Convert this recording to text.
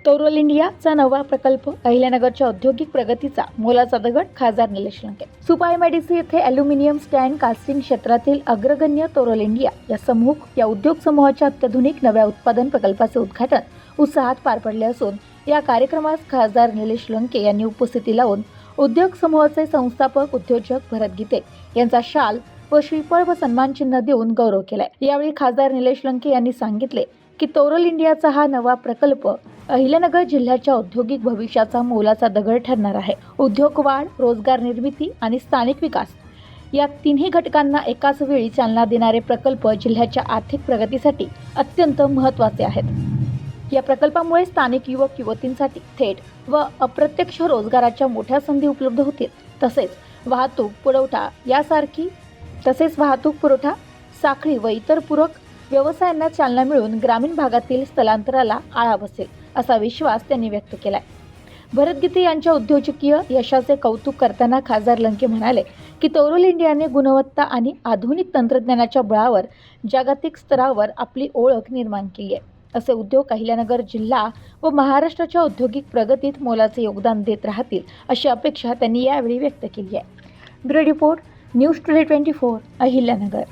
तोरोल इंडियाचा नवा प्रकल्प अहिल्यानगरच्या औद्योगिक प्रगतीचा मोलाचा दगड खासदार निलेश लंके. सुपाई मेडिसी येथे ॲल्युमिनियम स्टँड कास्टिंग क्षेत्रातील अग्रगण्य तोरोल इंडिया या उद्योग समूहाच्या अत्याधुनिक नव्या उत्पादन प्रकल्पाचे उद्घाटन उत्साहात पार पडले असून या कार्यक्रमास खासदार निलेश लंके यांनी उपस्थिती लावून उद्योग समूहाचे संस्थापक उद्योजक भरत गीते यांचा शाल व श्रीफळ व सन्मान चिन्ह देऊन गौरव केलाय. यावेळी खासदार निलेश लंके यांनी सांगितले की तोरोल इंडियाचा हा नवा प्रकल्प अहिल्यानगर जिल्ह्याच्या औद्योगिक भविष्याचा मोलाचा दगड ठरणार आहे. उद्योग वाढ, रोजगार निर्मिती आणि स्थानिक विकास या तिन्ही घटकांना एकाच वेळी चालना देणारे प्रकल्प जिल्ह्याच्या आर्थिक प्रगतीसाठी अत्यंत महत्त्वाचे आहेत. या प्रकल्पामुळे स्थानिक युवक युवतींसाठी थेट व अप्रत्यक्ष रोजगाराच्या मोठ्या संधी उपलब्ध होतील. तसेच वाहतूक पुरवठा साखळी व इतर पूरक व्यवसायांना चालना मिळून ग्रामीण भागातील स्थलांतराला आळा बसेल असा विश्वास त्यांनी व्यक्त केलाय. भरत गीते यांच्या उद्योजकीय यशाचे कौतुक करताना खासदार लंके म्हणाले की तोरोल इंडियाने गुणवत्ता आणि आधुनिक तंत्रज्ञानाच्या बळावर जागतिक स्तरावर आपली ओळख निर्माण केली आहे. असे उद्योग अहिल्यानगर जिल्हा व महाराष्ट्राच्या औद्योगिक प्रगतीत मोलाचे योगदान देत राहतील अशी अपेक्षा त्यांनी यावेळी व्यक्त केली आहे. Bureau report, news today 24, Ahilyanagar.